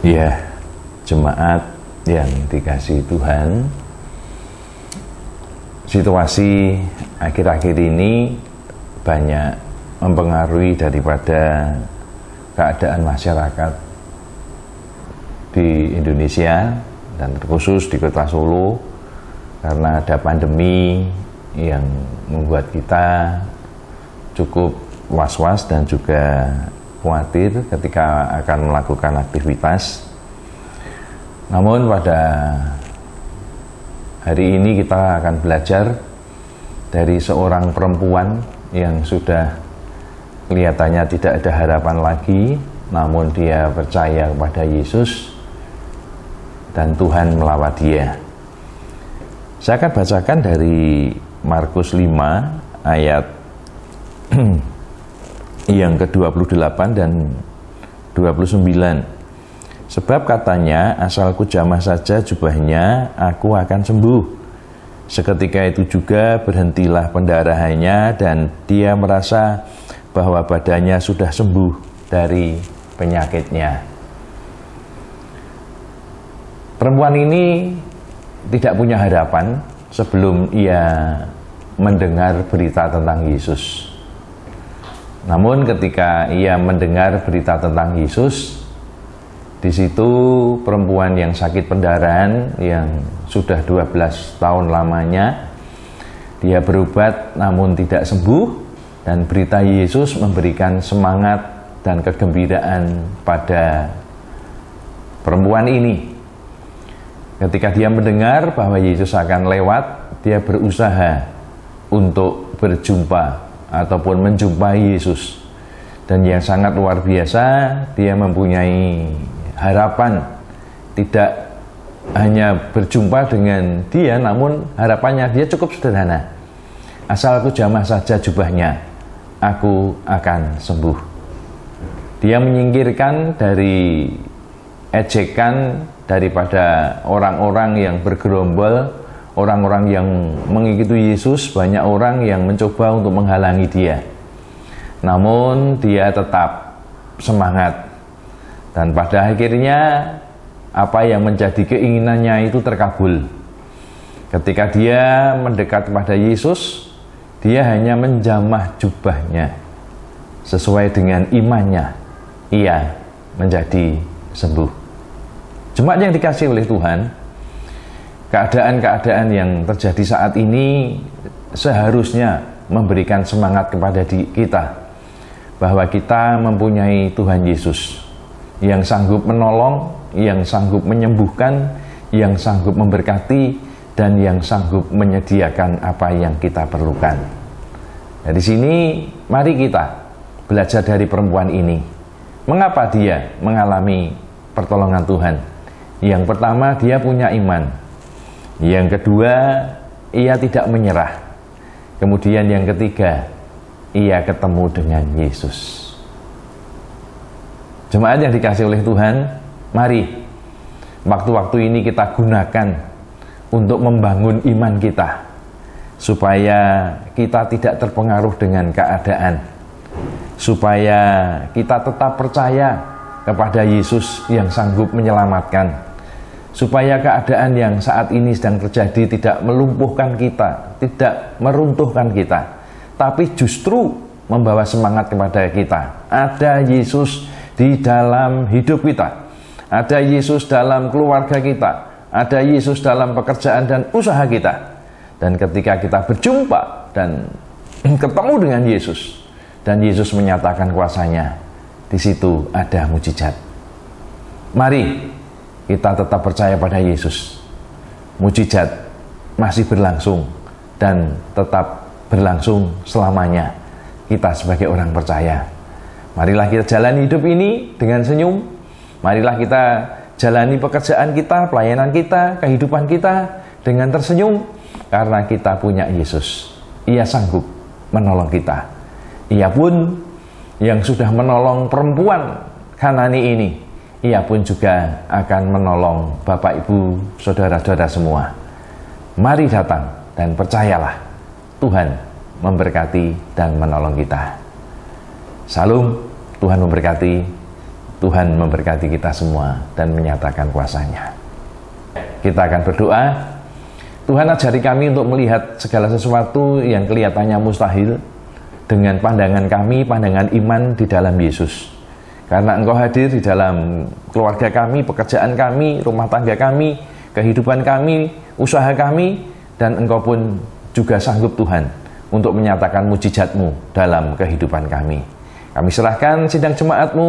Ya, jemaat yang dikasihi Tuhan, situasi akhir-akhir ini banyak mempengaruhi daripada keadaan masyarakat di Indonesia dan terkhusus di Kota Solo, karena ada pandemi yang membuat kita cukup was-was dan juga khawatir ketika akan melakukan aktivitas. Namun pada hari ini kita akan belajar dari seorang perempuan yang sudah kelihatannya tidak ada harapan lagi, namun dia percaya kepada Yesus dan Tuhan melawat dia. Saya akan bacakan dari Markus 5 ayat yang ke-28 dan 29. Sebab katanya, asalku jamah saja jubahnya, aku akan sembuh. Seketika itu juga berhentilah pendarahannya dan dia merasa bahwa badannya sudah sembuh dari penyakitnya. Perempuan ini tidak punya harapan sebelum ia mendengar berita tentang Yesus. Namun ketika ia mendengar berita tentang Yesus, di situ perempuan yang sakit pendarahan yang sudah 12 tahun lamanya, dia berobat namun tidak sembuh, dan berita Yesus memberikan semangat dan kegembiraan pada perempuan ini. Ketika dia mendengar bahwa Yesus akan lewat, dia berusaha untuk berjumpa ataupun menjumpai Yesus. Dan yang sangat luar biasa, dia mempunyai harapan tidak hanya berjumpa dengan dia, namun harapannya dia cukup sederhana. Asalku jamah saja jubahnya, aku akan sembuh. Dia menyingkirkan dari ejekan daripada orang-orang yang bergerombol, orang-orang yang mengikuti Yesus. Banyak orang yang mencoba untuk menghalangi dia, namun dia tetap semangat, dan pada akhirnya apa yang menjadi keinginannya itu terkabul. Ketika dia mendekat kepada Yesus, dia hanya menjamah jubahnya. Sesuai dengan imannya, ia menjadi sembuh. Jemaat yang dikasihi oleh Tuhan, keadaan-keadaan yang terjadi saat ini seharusnya memberikan semangat kepada kita bahwa kita mempunyai Tuhan Yesus yang sanggup menolong, yang sanggup menyembuhkan, yang sanggup memberkati, dan yang sanggup menyediakan apa yang kita perlukan. Dari sini mari kita belajar dari perempuan ini. Mengapa dia mengalami pertolongan Tuhan? Yang pertama, dia punya iman. Yang kedua, ia tidak menyerah. Kemudian yang ketiga, ia ketemu dengan Yesus. Jemaat yang dikasihi oleh Tuhan, mari waktu-waktu ini kita gunakan untuk membangun iman kita, supaya kita tidak terpengaruh dengan keadaan, supaya kita tetap percaya kepada Yesus yang sanggup menyelamatkan, supaya keadaan yang saat ini sedang terjadi tidak melumpuhkan kita, tidak meruntuhkan kita, tapi justru membawa semangat kepada kita. Ada Yesus di dalam hidup kita, ada Yesus dalam keluarga kita, ada Yesus dalam pekerjaan dan usaha kita. Dan ketika kita berjumpa dan ketemu dengan Yesus, dan Yesus menyatakan kuasanya, di situ ada mujizat. Mari kita tetap percaya pada Yesus. Mujizat masih berlangsung dan tetap berlangsung selamanya. Kita sebagai orang percaya, marilah kita jalani hidup ini dengan senyum. Marilah kita jalani pekerjaan kita, pelayanan kita, kehidupan kita dengan tersenyum, karena kita punya Yesus. Ia sanggup menolong kita. Ia pun yang sudah menolong perempuan Kanani ini, ia pun juga akan menolong Bapak Ibu, saudara-saudara semua. Mari datang dan percayalah, Tuhan memberkati dan menolong kita. Salam, Tuhan memberkati. Tuhan memberkati kita semua dan menyatakan kuasa-Nya. Kita akan berdoa. Tuhan, ajari kami untuk melihat segala sesuatu yang kelihatannya mustahil dengan pandangan kami, pandangan iman di dalam Yesus. Karena Engkau hadir di dalam keluarga kami, pekerjaan kami, rumah tangga kami, kehidupan kami, usaha kami, dan Engkau pun juga sanggup Tuhan untuk menyatakan mujizat-Mu dalam kehidupan kami. Kami serahkan sidang jemaat-Mu,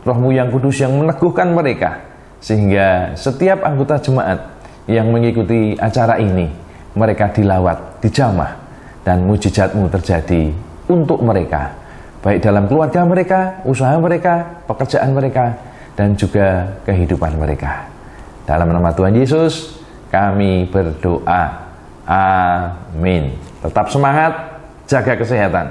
Roh-Mu yang kudus yang meneguhkan mereka, sehingga setiap anggota jemaat yang mengikuti acara ini, mereka dilawat, dijamah, dan mujizat-Mu terjadi untuk mereka, baik dalam keluarga mereka, usaha mereka, pekerjaan mereka, dan juga kehidupan mereka. Dalam nama Tuhan Yesus, kami berdoa. Amin. Tetap semangat, jaga kesehatan.